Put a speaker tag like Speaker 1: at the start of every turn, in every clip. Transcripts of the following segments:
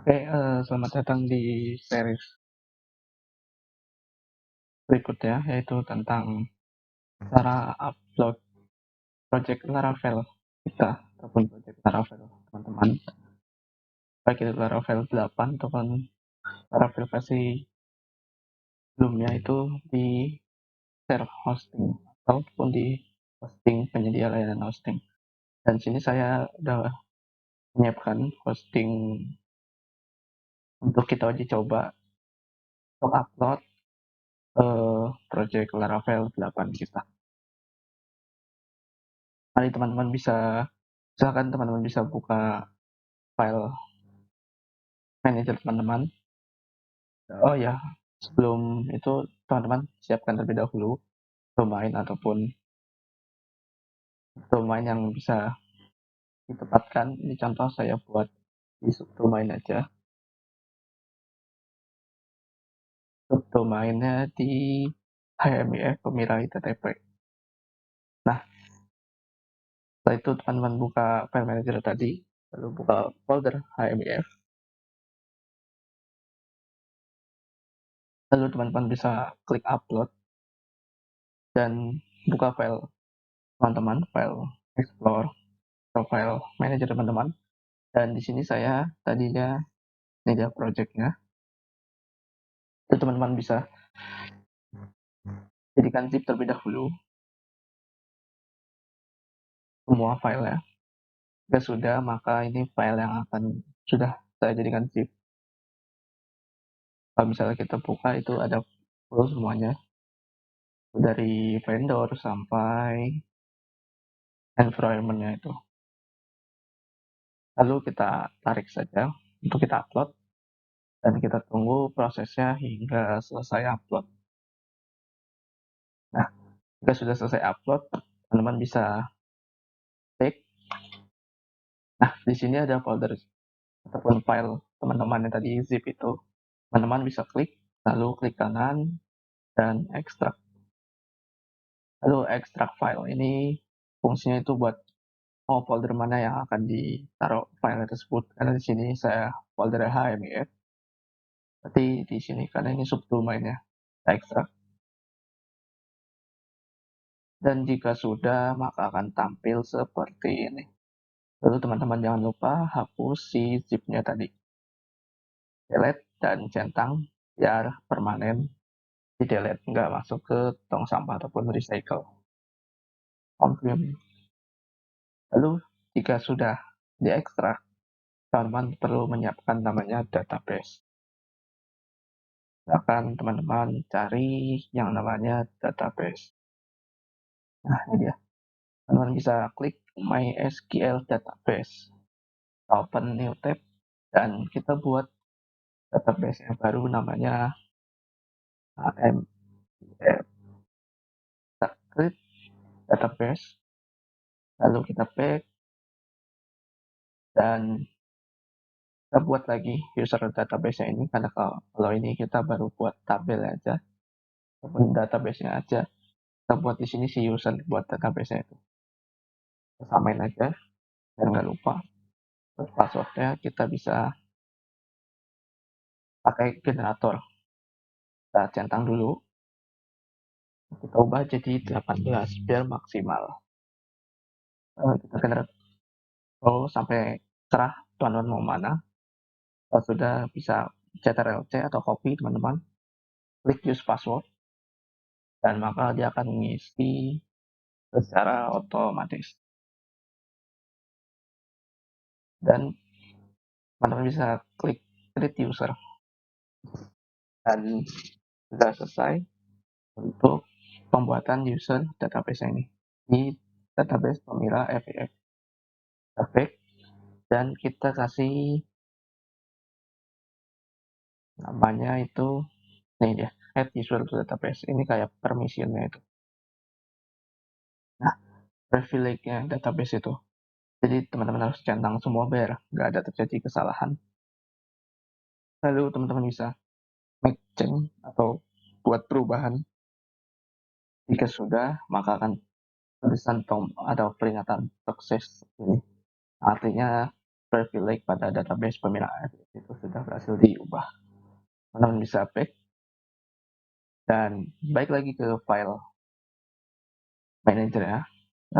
Speaker 1: Oke, selamat datang di series berikutnya, yaitu tentang cara upload project Laravel kita, ataupun project Laravel teman-teman, baik itu Laravel 8 ataupun Laravel versi sebelumnya itu di self hosting ataupun di hosting penyedia layanan hosting. Dan sini saya udah menyiapkan hosting untuk kita uji coba untuk upload project Laravel 8 kita. Mari teman-teman silakan teman-teman bisa buka file manager teman-teman. Oh ya, sebelum itu teman-teman siapkan terlebih dahulu domain ataupun domain yang bisa ditempatkan. Ini contoh saya buat di subdomain aja. Subdomainnya di HMIF Pemirai TTP. Nah, setelah itu teman-teman buka file manager tadi, lalu buka folder HMIF. Lalu teman-teman bisa klik upload dan buka file teman-teman, file explore atau file manager teman-teman. Dan di sini saya tadinya media projectnya. Itu teman-teman bisa jadikan zip terlebih dahulu semua filenya. Jika sudah, maka ini file yang akan sudah saya jadikan zip. Kalau misalnya kita buka itu ada full semuanya, dari vendor sampai environment-nya itu. Lalu kita tarik saja untuk kita upload dan kita tunggu prosesnya hingga selesai upload. Nah, jika sudah selesai upload, teman-teman bisa take. Nah, di sini ada folder ataupun file teman-teman yang tadi zip itu. Teman-teman bisa klik, lalu klik kanan dan ekstrak. Lalu ekstrak file ini fungsinya itu buat mau folder mana yang akan ditaruh file tersebut. Karena di sini saya folder HMIF. Berarti di sini karena ini subdomainnya kita ekstrak. Dan jika sudah, maka akan tampil seperti ini. Lalu teman-teman jangan lupa hapus si zipnya tadi. Delete dan centang biar permanen di delete, nggak masuk ke tong sampah ataupun recycle. Confirm. Lalu jika sudah diekstrak, teman-teman perlu menyiapkan namanya database. Silakan teman-teman cari yang namanya database. Nah, ini dia. Teman-teman bisa klik MySQL database. Open new tab dan kita buat database yang baru namanya AMF Script database. Lalu kita pack dan kita buat lagi user database ini, karena kalau ini kita baru buat tabel aja ataupun database-nya aja. Kita buat di sini si user buat database-nya itu. Kita samain aja biar nggak lupa. Terus passwordnya kita bisa pakai generator. Kita centang dulu. Kita ubah jadi 18 biar maksimal. Kita generate sampai cerah teman-teman mau mana. Kalau sudah bisa CTRL-C atau copy teman-teman. Klik use password. Dan maka dia akan mengisi secara otomatis. Dan teman-teman bisa klik create user. Dan sudah selesai untuk pembuatan user database ini. Di database Pemira FIF. Dan kita kasih namanya itu, nih dia, add user to database. Ini kayak permissionnya itu. Nah, privilege-nya database itu. Jadi teman-teman harus centang semua biar nggak ada terjadi kesalahan. Lalu teman-teman bisa make change atau buat perubahan. Jika sudah, maka akan tulisan atau peringatan sukses ini. Artinya privilege pada database pembinaan itu sudah berhasil diubah. Teman-teman bisa back dan baik lagi ke file manager ya.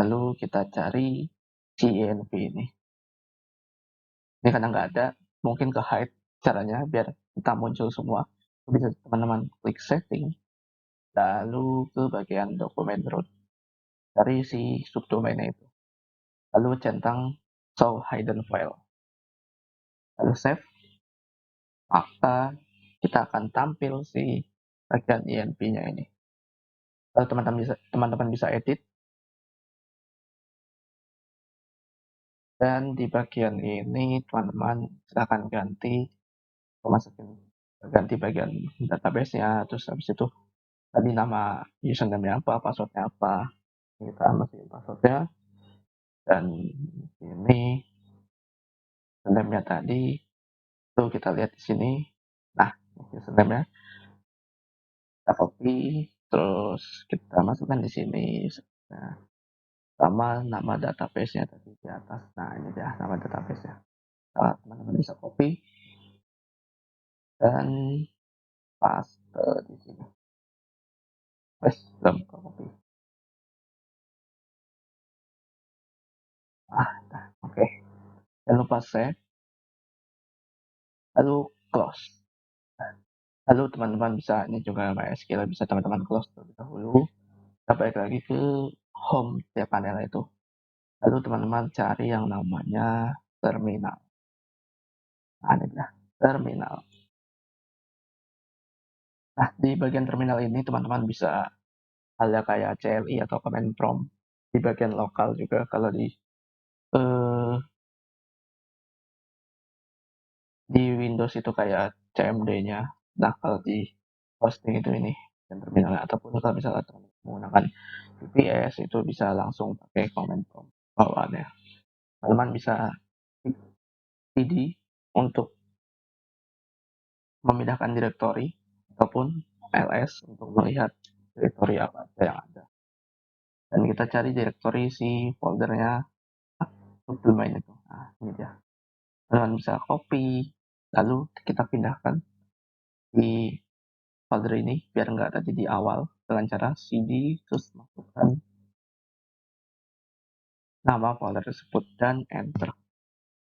Speaker 1: Lalu kita cari CENV ini. Ini karena nggak ada, mungkin ke hide caranya biar kita muncul semua. Bisa teman-teman klik setting, lalu ke bagian dokumen root dari si subdomainnya itu. Lalu centang show hidden file. Lalu save, maka kita akan tampil si bagian INP-nya ini. Lalu teman-teman bisa edit, dan di bagian ini teman-teman silahkan masukin ganti bagian database-nya, terus habis itu tadi nama username-nya apa, password-nya apa, kita masukin password-nya, dan ini username-nya tadi itu kita lihat di sini. Nah, username-nya kita copy, terus kita masukkan di sini. Nah, sama nama database-nya tadi di atas. Nah, ini dia nama database-nya. Nah, teman-teman bisa copy dan paste di sini. Wes, belum copy. Oke. Jangan lupa save, lalu close. Lalu teman-teman bisa, ini juga MySQL, bisa teman-teman close terlebih dahulu. Kita balik lagi ke home tiap panel itu. Lalu teman-teman cari yang namanya terminal. Nah, ini dia, terminal. Nah, di bagian terminal ini teman-teman bisa ada kayak CLI atau command prompt. Di bagian lokal juga, kalau eh, di Windows itu kayak CMD-nya. Nah, kalau di hosting itu ini dan terminalnya, ataupun kalau misalnya menggunakan VPS itu bisa langsung pakai command prompt bawaannya. Teman-teman bisa cd untuk memindahkan direktori ataupun ls untuk melihat direktori apa aja yang ada. Dan kita cari direktori si foldernya subdomain itu. Nah, ini dia. Teman bisa copy, lalu kita pindahkan di folder ini biar nggak tadi di awal dengan cara cd terus masukkan nama folder tersebut dan enter.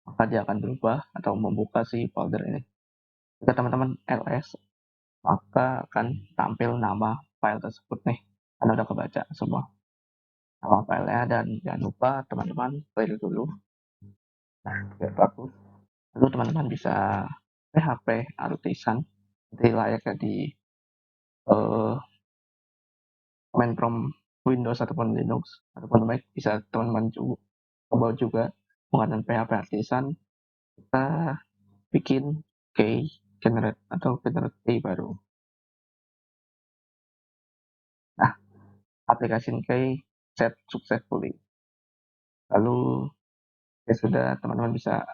Speaker 1: Maka dia akan berubah atau membuka si folder ini. Jika teman-teman ls, maka akan tampil nama file tersebut nih, karena udah kebaca semua nama filenya. Dan jangan lupa teman-teman clear dulu, nah biar bagus. Lalu teman-teman bisa PHP artisan, jadi layaknya di eh, command prompt Windows ataupun Linux ataupun Mac, bisa teman-teman coba juga menggunakan PHP artisan. Kita bikin key generate atau generate key baru. Nah, aplikasi key set successfully. Lalu ya sudah, teman-teman bisa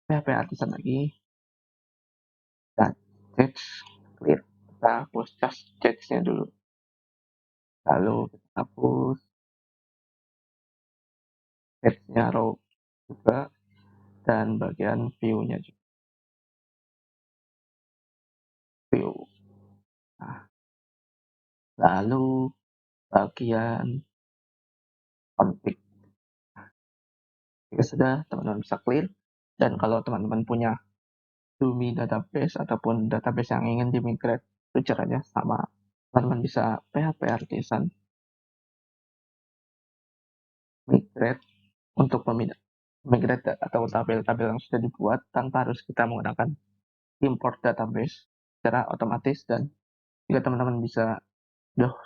Speaker 1: PHP artisan lagi dan change clear. Kita hapus change-nya dulu. Lalu kita hapus text-nya raw juga, dan bagian view-nya juga. View. Nah, lalu bagian config. Jika sudah, teman-teman bisa clear. Dan kalau teman-teman punya dummy database ataupun database yang ingin dimigrate, itu caranya sama. Teman-teman bisa PHP artisan migrate untuk migrate atau tabel-tabel yang sudah dibuat tanpa harus kita menggunakan import database secara otomatis. Dan jika teman-teman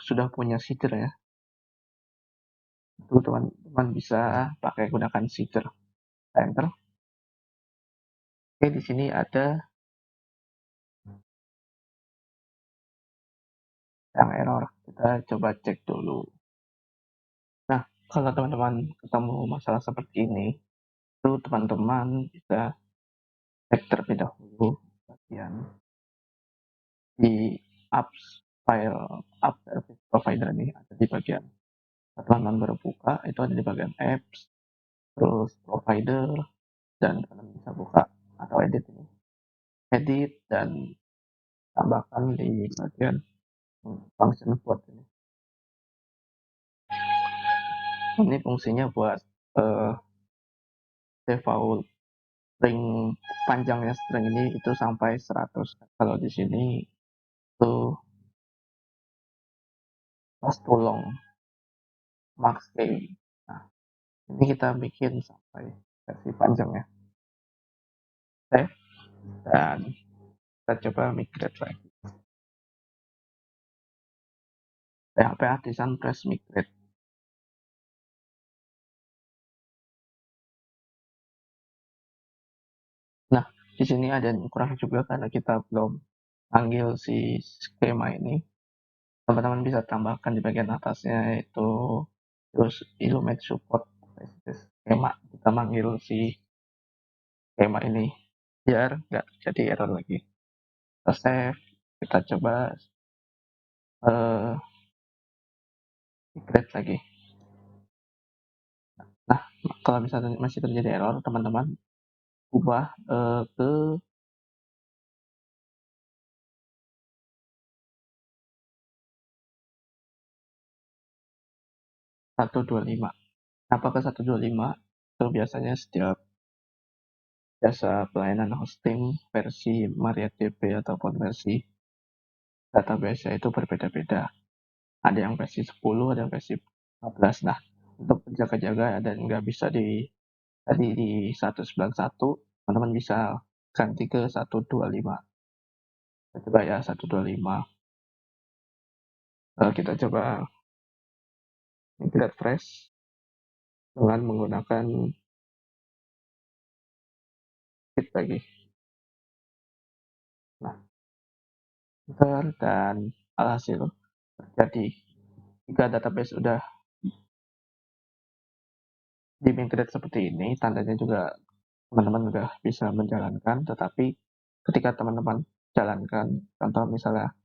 Speaker 1: sudah punya seeder ya, itu teman-teman bisa pakai gunakan seeder. Enter. Oke, di sini ada yang error. Kita coba cek dulu. Nah, kalau teman-teman ketemu masalah seperti ini, itu teman-teman bisa cek terlebih dahulu bagian di apps file app service provider ini, ada di bagian teman-teman baru buka, itu ada di bagian apps, terus provider, dan teman-teman bisa buka atau edit dan tambahkan di bagian function port ini. Ini fungsinya buat default string panjangnya string ini itu sampai 100. Kalau di sini itu pas tulong max k. Nah, ini kita bikin sampai versi panjangnya. Save dan kita coba migrate lagi. PHP Artisan press migrate. Nah, di sini ada yang kurang juga karena kita belum panggil si skema ini. Teman-teman bisa tambahkan di bagian atasnya yaitu terus Illuminate support skema. Kita manggil si skema ini biar nggak jadi error lagi. Kita save, kita coba migrate lagi. Nah, kalau misalnya masih terjadi error, teman-teman ubah ke 125. Apakah 125? Itu biasanya setiap jasa pelayanan hosting versi MariaDB ataupun versi database itu berbeda-beda. Ada yang versi 10, ada yang versi 14. Nah, untuk penjaga-jaga dan nggak bisa tadi di 191, teman-teman bisa ganti ke 125. Kita coba ya 125. Kita coba migrate fresh dengan menggunakan git lagi. Nah, dan alhasil terjadi jika database sudah dimigrate seperti ini, tandanya juga teman-teman sudah bisa menjalankan. Tetapi ketika teman-teman jalankan, contoh misalnya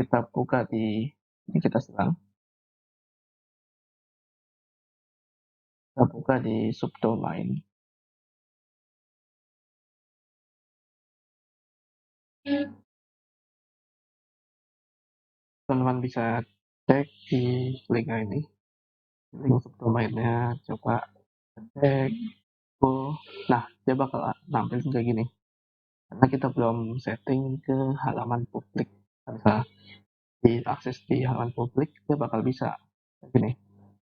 Speaker 1: kita buka ini kita serang, kita buka di subdomain. Teman-teman bisa cek di link ini, link subdomainnya, coba cek. Nah, dia bakal nampil kayak gini. Karena kita belum setting ke halaman publik. Bisa diakses di halaman publik, dia bakal bisa kayak gini.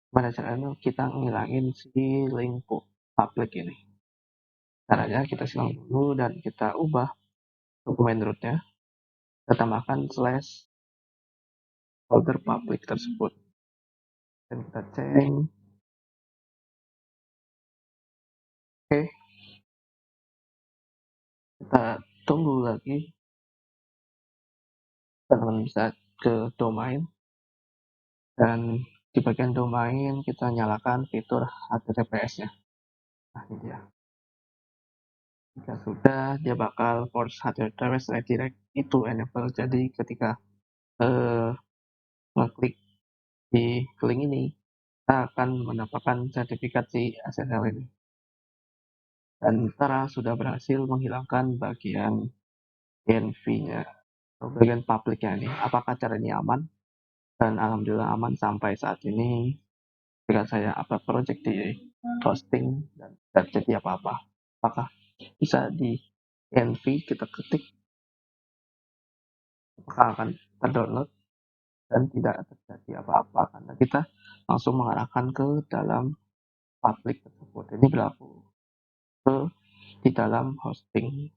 Speaker 1: Pada caranya kita ngilangin si link publik ini. Caranya kita silang dulu dan kita ubah dokumen rootnya. Kita tambahkan slash folder public tersebut. Dan kita cek. Oke. Kita tunggu lagi. Teman-teman bisa ke domain. Dan di bagian domain kita nyalakan fitur HTTPS-nya. Nah, ini dia. Jika sudah, dia bakal force HTTPS redirect itu enable. Jadi ketika mengklik di link ini, kita akan mendapatkan sertifikat si SSL ini. Dan Tara sudah berhasil menghilangkan bagian DNV-nya atau bagian publiknya ini. Apakah cara ini aman? Dan alhamdulillah aman sampai saat ini. Ketika saya upload project di hosting dan tidak terjadi apa-apa. Apakah bisa di DNV kita ketik, apakah akan terdownload dan tidak terjadi apa-apa karena kita langsung mengarahkan ke dalam publik tersebut. Ini berlaku ke di dalam hosting.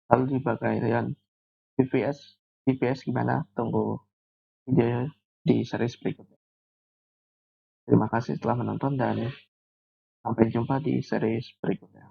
Speaker 1: Lalu di bagian VPS gimana? Tunggu video di series berikutnya. Terima kasih telah menonton dan sampai jumpa di series berikutnya.